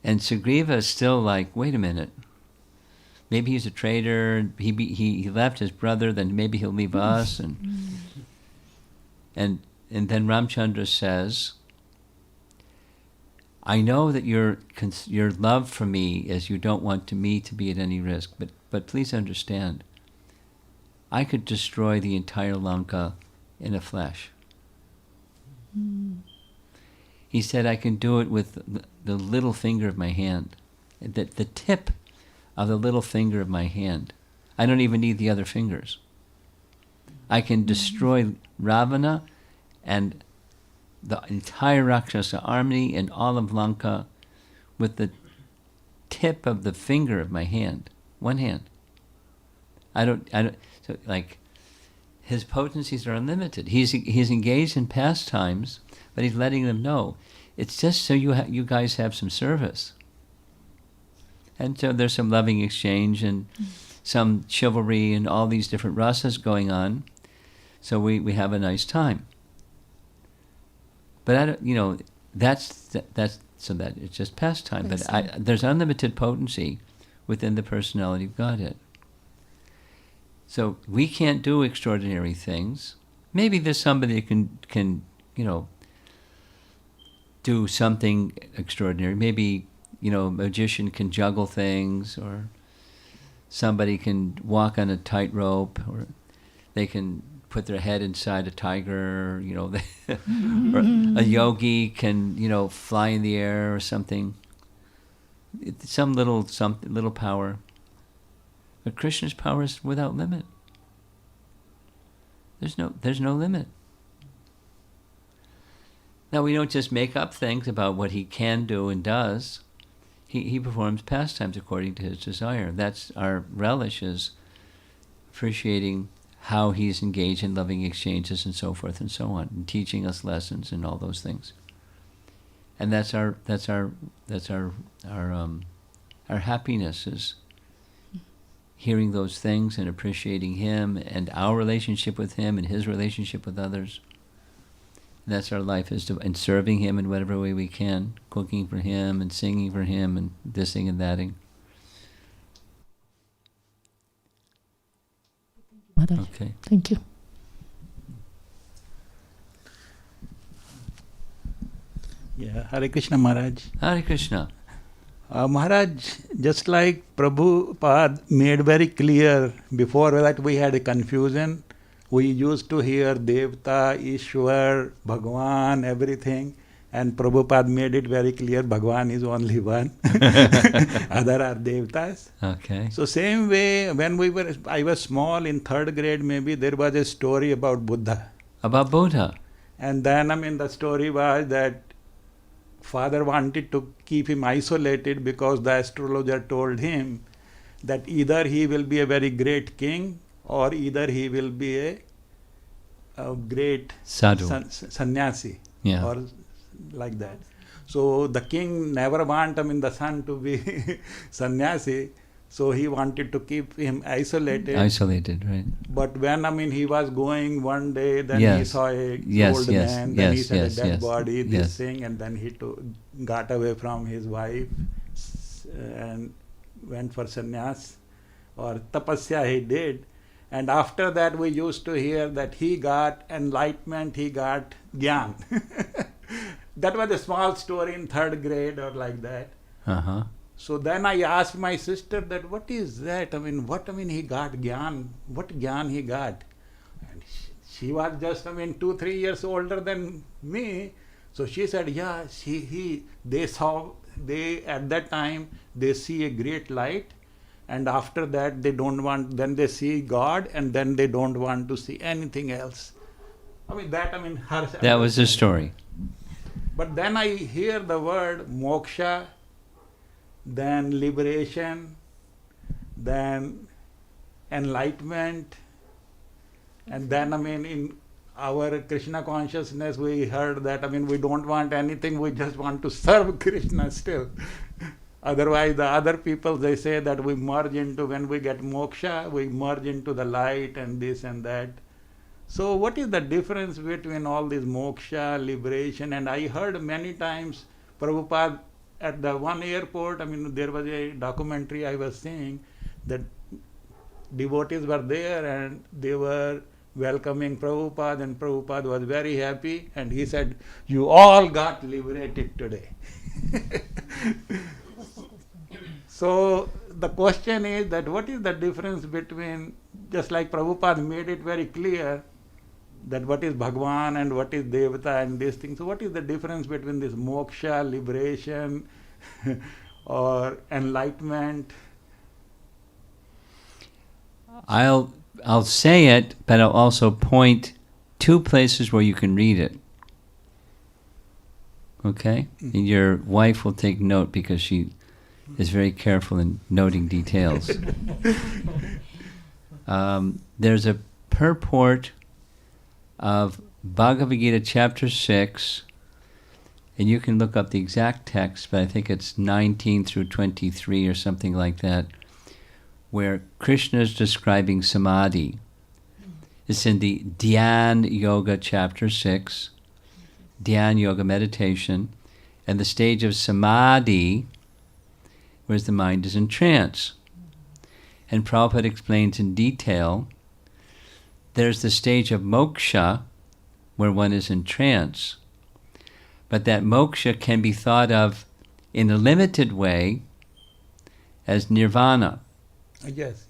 And Sugriva is still like, wait a minute. Maybe he's a traitor. He left his brother, then maybe he'll leave us. And then Ramchandra says, I know that your love for me is you don't want me to be at any risk, but please understand, I could destroy the entire Lanka in a flash. He said, I can do it with the little finger of my hand, the tip of the little finger of my hand. I don't even need the other fingers. I can destroy Ravana and the entire Rakshasa army and all of Lanka with the tip of the finger of my hand, one hand. So his potencies are unlimited. He's engaged in pastimes, but he's letting them know it's just so you guys have some service. And so there's some loving exchange and some chivalry and all these different rasas going on. So we have a nice time. But that's so that it's just pastime. But there's unlimited potency within the personality of Godhead. So we can't do extraordinary things. Maybe there's somebody that can do something extraordinary. Maybe a magician can juggle things, or somebody can walk on a tightrope, or they can put their head inside a tiger, or a yogi can, fly in the air or something. Some little power. But Krishna's power is without limit. There's no limit. Now, we don't just make up things about what he can do and does. He performs pastimes according to his desire. That's our relish, is appreciating how he's engaged in loving exchanges and so forth and so on, and teaching us lessons and all those things. And that's our happiness, is hearing those things and appreciating him and our relationship with him and his relationship with others. And that's our life, and serving him in whatever way we can, cooking for him and singing for him and thising and thating. Okay. Thank you. Yeah, Hare Krishna Maharaj. Hare Krishna. Maharaj, just like Prabhupada made very clear before that we had a confusion. We used to hear Devta, Ishwar, Bhagwan, everything. And Prabhupada made it very clear, Bhagwan is only one. Other are Devtas. Okay. So same way, when I was small in 3rd grade maybe, there was a story about Buddha. About Buddha. And then, the story was that father wanted to keep him isolated because the astrologer told him that either he will be a very great king or either he will be a great Sadhu. sannyasi, Yeah. or like that. So the king never wanted the son to be sannyasi, so he wanted to keep him isolated. Isolated, right? But when he was going one day, then he Yes. saw a Yes, old yes, man, then he yes, saw yes, a dead yes, body, this yes. thing, and then he got away from his wife and went for sannyas or tapasya he did. And after that we used to hear that he got enlightenment, he got gyan. That was a small story in 3rd grade or like that. Uh-huh. So then I asked my sister that what is that? He got gyan? What gyan he got? And she was just 2-3 years older than me. So she said, yeah, they at that time they see a great light, and after that then they see God, and then they don't want to see anything else. Her. That was the story. But then I hear the word moksha, then liberation, then enlightenment, and then in our Krishna consciousness we heard that we don't want anything, we just want to serve Krishna still. Otherwise the other people, they say that we merge into, when we get moksha, we merge into the light and this and that. So what is the difference between all this moksha, liberation? And I heard many times Prabhupada at the one airport, there was a documentary I was seeing that devotees were there and they were welcoming Prabhupada, and Prabhupada was very happy and he said, you all got liberated today. So the question is that what is the difference between, just like Prabhupada made it very clear, that what is Bhagwan and what is Devata and these things. So what is the difference between this moksha, liberation, or enlightenment? I'll say it, but I'll also point 2 places where you can read it. Okay? And your wife will take note because she is very careful in noting details. There's a purport of Bhagavad Gita chapter 6, and you can look up the exact text, but I think it's 19 through 23 or something like that, where Krishna is describing samadhi. It's in the Dhyan Yoga chapter 6, Dhyan Yoga meditation, and the stage of samadhi, where the mind is in trance. And Prabhupada explains in detail, there's the stage of moksha, where one is in trance. But that moksha can be thought of in a limited way as nirvana. Yes.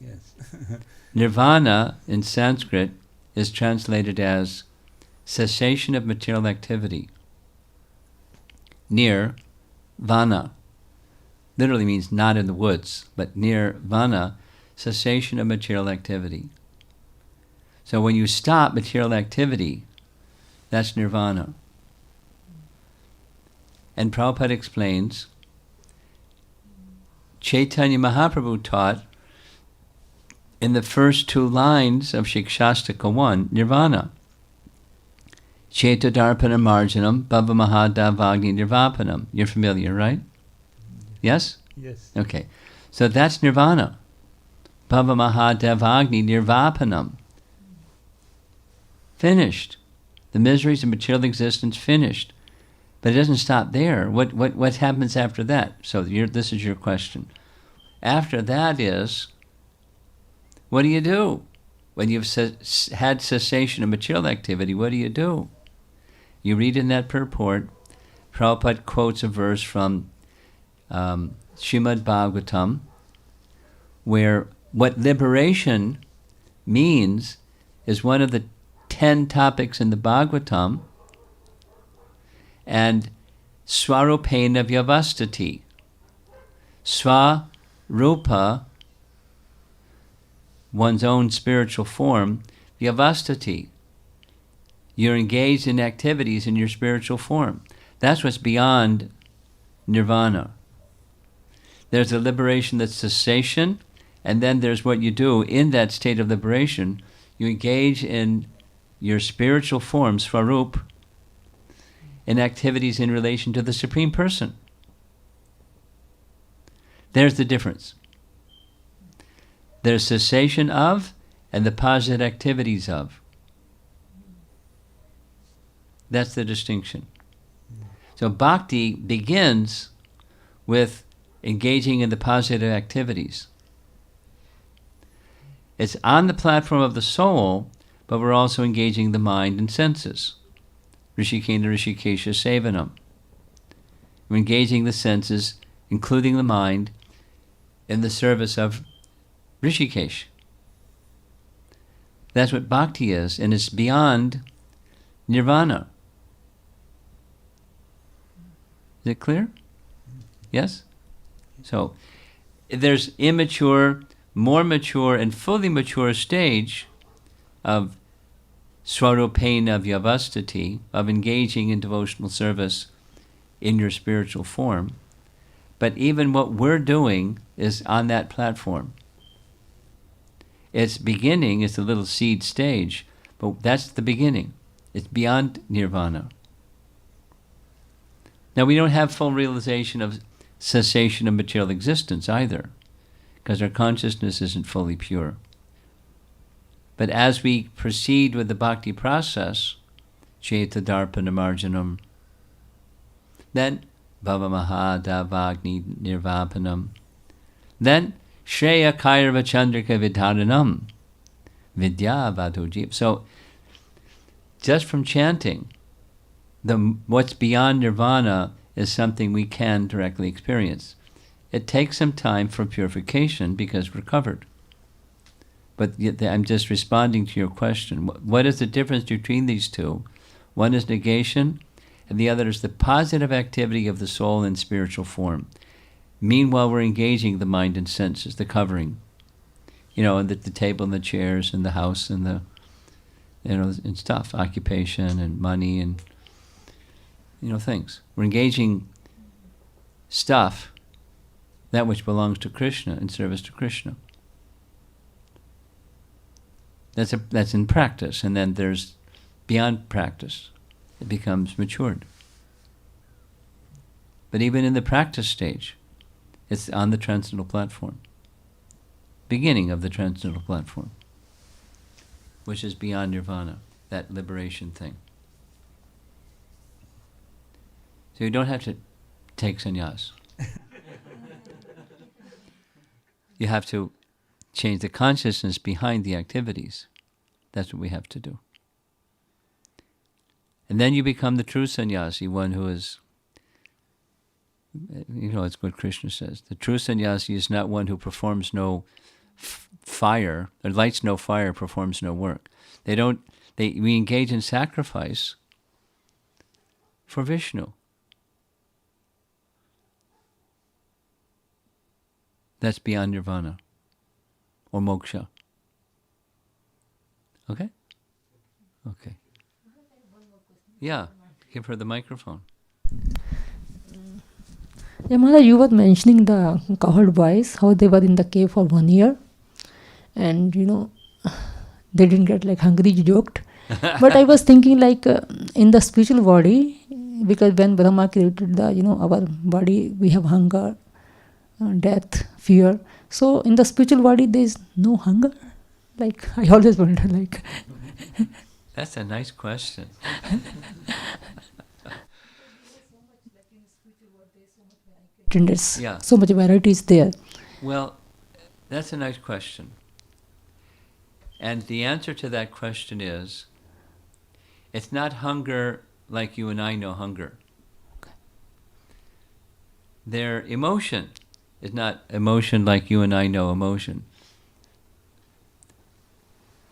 Nirvana in Sanskrit is translated as cessation of material activity. Nirvana literally means not in the woods, but nirvana, cessation of material activity. So when you stop material activity, that's nirvana. And Prabhupada explains, Chaitanya Mahaprabhu taught in the first 2 lines of Shikshastika 1, nirvana. Chaitadarpana marjanam bhava mahadavagni nirvapanam. You're familiar, right? Yes? Yes. Okay. So that's nirvana. Bhava mahadavagni nirvapanam. Finished. The miseries of material existence finished. But it doesn't stop there. What happens after that? So this is your question. After that is, what do you do? When you've had cessation of material activity, what do? You read in that purport, Prabhupada quotes a verse from Srimad Bhagavatam, where what liberation means is one of the 10 topics in the Bhagavatam, and Swarupena Vyavastati. Swarupa, one's own spiritual form, Vyavastati. You're engaged in activities in your spiritual form. That's what's beyond nirvana. There's a liberation that's cessation, and then there's what you do in that state of liberation. You engage in your spiritual form, Swarup, in activities in relation to the Supreme Person. There's the difference. There's cessation of and the positive activities of. That's the distinction. So bhakti begins with engaging in the positive activities. It's on the platform of the soul, but we're also engaging the mind and senses. Rishikena Rishikesha Sevanam. We're engaging the senses, including the mind, in the service of Rishikesh. That's what bhakti is, and it's beyond nirvana. Is it clear? Yes? So, there's immature, more mature, and fully mature stage of Swarupena Vyavastati, of engaging in devotional service in your spiritual form. But even what we're doing is on that platform. Its beginning is the little seed stage, but that's the beginning. It's beyond nirvana. Now, we don't have full realization of cessation of material existence either, because our consciousness isn't fully pure. But as we proceed with the bhakti process, Cheta Darpana Marjanam, then Bhavamaha Davagni Nirvapanam, then Shreya Kairva Chandrika Vidharanam, Vidya Vadhujeev. So, just from chanting, what's beyond nirvana is something we can directly experience. It takes some time for purification because we're covered. But I'm just responding to your question. What is the difference between these two? One is negation, and the other is the positive activity of the soul in spiritual form. Meanwhile, we're engaging the mind and senses, the covering. And the table and the chairs and the house and the, and stuff, occupation and money and, things. We're engaging stuff, that which belongs to Krishna, in service to Krishna. That's in practice, and then there's beyond practice. It becomes matured. But even in the practice stage, it's on the transcendental platform. Beginning of the transcendental platform, which is beyond nirvana, that liberation thing. So you don't have to take sannyas. You have to change the consciousness behind the activities. That's what we have to do. And then you become the true sannyasi, one who is, it's what Krishna says. The true sannyasi is not one who performs no fire, or lights no fire, performs no work. We engage in sacrifice for Vishnu. That's beyond nirvana or moksha. Okay? Okay. Yeah, give her the microphone. Yeah, Mother, you were mentioning the cowherd boys, how they were in the cave for 1 year. And, they didn't get hungry, you joked. But I was thinking in the spiritual body, because when Brahma created our body, we have hunger, death, fear. So in the spiritual body, there is no hunger. I always wonder, That's a nice question. And there's so much variety is there. Well, that's a nice question. And the answer to that question is, it's not hunger like you and I know hunger. They're emotion. It's not emotion like you and I know emotion,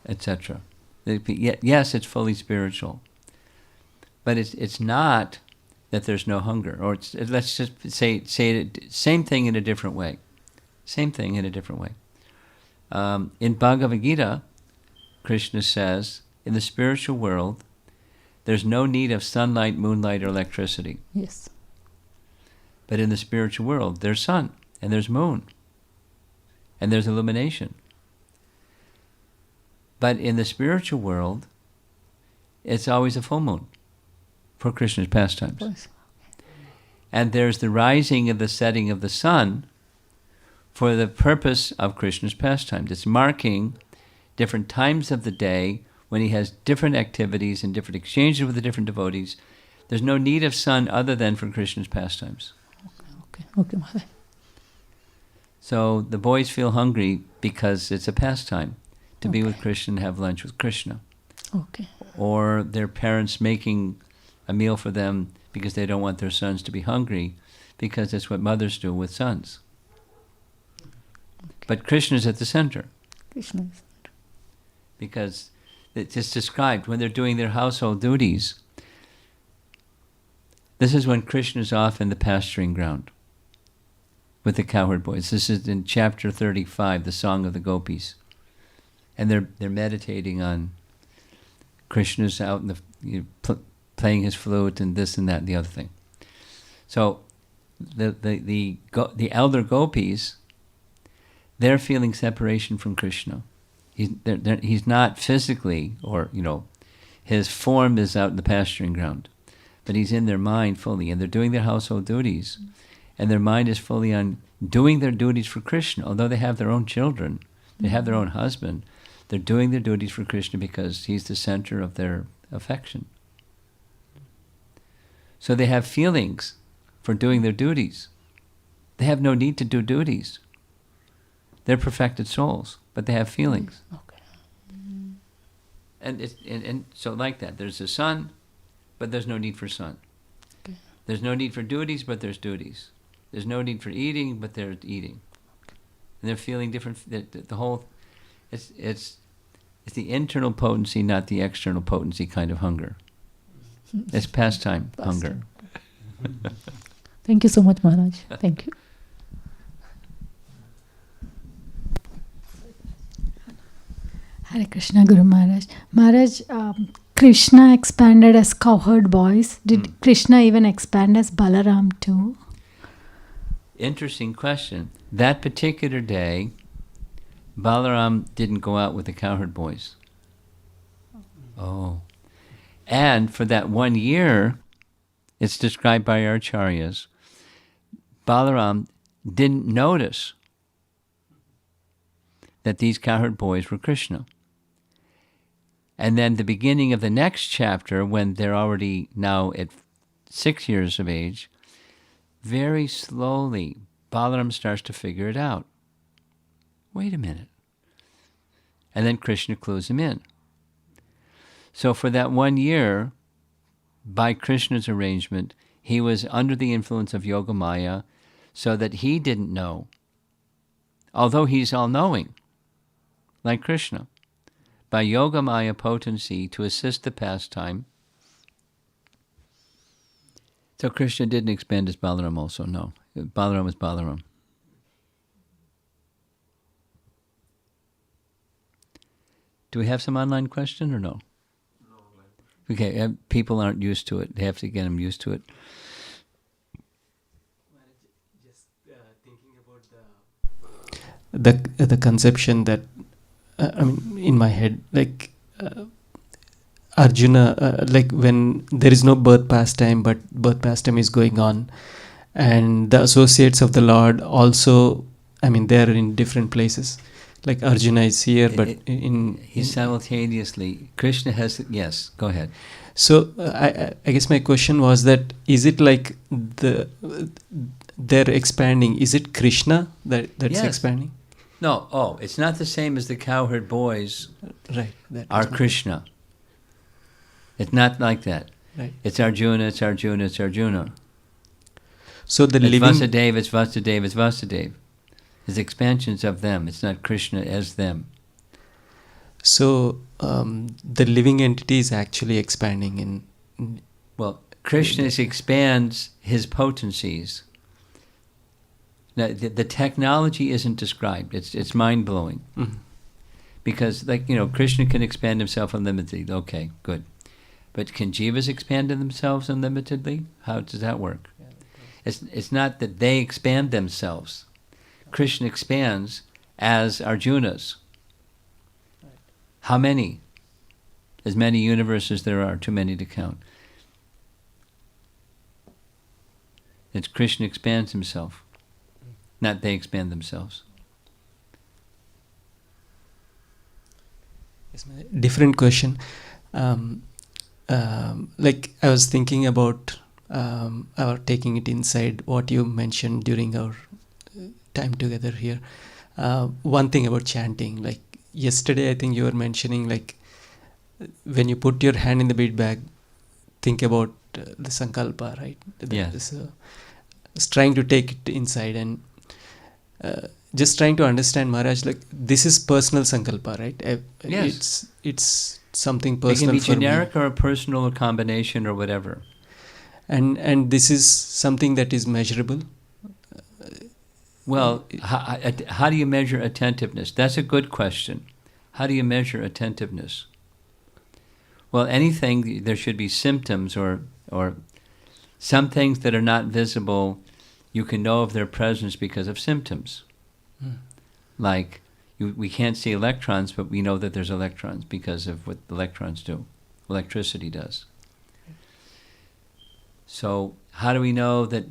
etc. Yes, it's fully spiritual, but it's not that there's no hunger. Or let's just say it, same thing in a different way. Same thing in a different way. In Bhagavad Gita, Krishna says, in the spiritual world, there's no need of sunlight, moonlight, or electricity. Yes. But in the spiritual world, there's sun, and there's moon, and there's illumination. But in the spiritual world, it's always a full moon for Krishna's pastimes. Yes. And there's the rising and the setting of the sun for the purpose of Krishna's pastimes. It's marking different times of the day when he has different activities and different exchanges with the different devotees. There's no need of sun other than for Krishna's pastimes. Okay, Maharaj. So the boys feel hungry because it's a pastime to be with Krishna and have lunch with Krishna. Okay. Or their parents making a meal for them because they don't want their sons to be hungry, because that's what mothers do with sons. But Krishna is at the center. Krishna is. Because it's described when they're doing their household duties. This is when Krishna is off in the pasturing ground with the cowherd boys. This is in chapter 35, the Song of the Gopis. And they're meditating on Krishna's out in the playing his flute and this and that and the other thing. So the elder gopis, they're feeling separation from Krishna. He's not physically, or his form is out in the pasturing ground, but he's in their mind fully, and they're doing their household duties, and their mind is fully on doing their duties for Krishna. Although they have their own children, they have their own husband, they're doing their duties for Krishna because he's the center of their affection. So they have feelings for doing their duties. They have no need to do duties. They're perfected souls, but they have feelings. Okay. And so like that, there's the sun, but there's no need for sun. Okay. There's no need for duties, but there's duties. There's no need for eating, but they're eating. And they're feeling different. The whole, it's the internal potency, not the external potency kind of hunger. It's pastime hunger. Thank you so much, Maharaj. Thank you. Hare Krishna, Guru Maharaj. Maharaj, Krishna expanded as cowherd boys. Did Krishna even expand as Balaram too? Interesting question. That particular day, Balaram didn't go out with the cowherd boys. Oh. And for that 1 year, it's described by our acharyas, Balaram didn't notice that these cowherd boys were Krishna. And then the beginning of the next chapter, when they're already now at 6 years of age, very slowly, Balaram starts to figure it out. Wait a minute. And then Krishna clues him in. So for that 1 year, by Krishna's arrangement, he was under the influence of Yogamaya, so that he didn't know, although he's all-knowing, like Krishna. By Yogamaya potency to assist the pastime. So Krishna didn't expand as Balaram also, no. Balaram was Balaram. Do we have some online question or no? Okay, people aren't used to it. They have to get them used to it. Just thinking about the conception that in my head, like Arjuna, like when there is no birth pastime, but birth pastime is going on, and the associates of the Lord also, they are in different places. Like Arjuna is here, but he's simultaneously. Krishna has, yes, go ahead. So I guess my question was that, is it like they're expanding? Is it Krishna that's Yes. expanding? No, it's not the same as the cowherd boys Right. are Krishna. It's not like that. Right. It's Arjuna, it's Arjuna, it's Arjuna. So the It's living. Vasudev, it's Vasudev, it's Vasudev. It's expansions of them. It's not Krishna as them. So the living entity is actually expanding in. Well, Krishna expands his potencies. Now, the technology isn't described. It's mind-blowing. Mhm. Because, Krishna can expand himself unlimitedly. Okay, good. But can jivas expand themselves unlimitedly? How does that work? It's not that they expand themselves. Krishna expands as Arjunas. How many? As many universes there are, too many to count. It's Krishna expands himself, not they expand themselves. Yes, different question. Like I was thinking about our taking it inside what you mentioned during our time together here. One thing about chanting, like yesterday I think you were mentioning, like when you put your hand in the bead bag, think about the sankalpa, right? Yes. It's trying to take it inside and just trying to understand, Maharaj, like this is personal sankalpa, right? Yes. It's something It personal can be for me. generic or a personal or combination or whatever. And this is something that is measurable. Well, how do you measure attentiveness? That's a good question. How do you measure attentiveness? Well, anything, there should be symptoms or some things that are not visible, you can know of their presence because of symptoms. Like, we can't see electrons, but we know that there's electrons because of what electrons do. Electricity does. So how do we know that,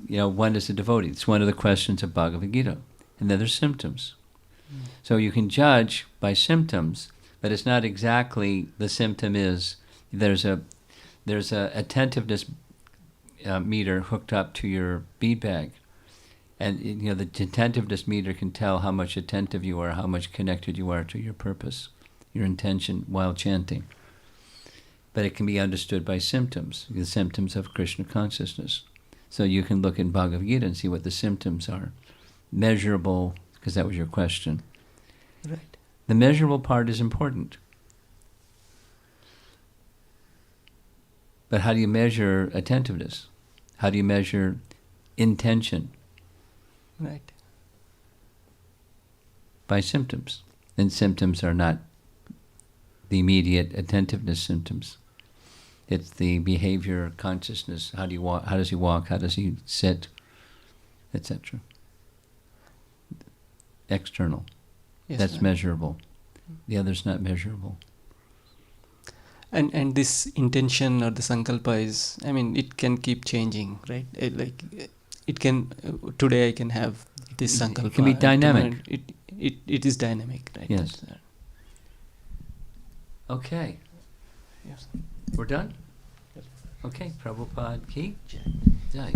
one is a devotee? It's one of the questions of Bhagavad Gita. And then there's symptoms. So you can judge by symptoms, but it's not exactly the symptom is. There's a attentiveness meter hooked up to your bead bag. And the attentiveness meter can tell how much attentive you are, how much connected you are to your purpose, your intention while chanting. But it can be understood by symptoms, the symptoms of Krishna consciousness. So you can look in Bhagavad Gita and see what the symptoms are. Measurable, because that was your question. Right. The measurable part is important. But how do you measure attentiveness? How do you measure intention? Right. By symptoms. And symptoms are not the immediate attentiveness symptoms. It's the behavior, consciousness. How do you walk? How does he walk? How does he sit? Etc. External. Yes, That's ma'am. measurable. The other's not measurable. And this intention or the sankalpa is, it can keep changing, right? It can, today I can have this sankalpa. It can be dynamic. It is dynamic, right? Yes. Okay. Yes. We're done? Yes. Okay, Prabhupada ki Jai.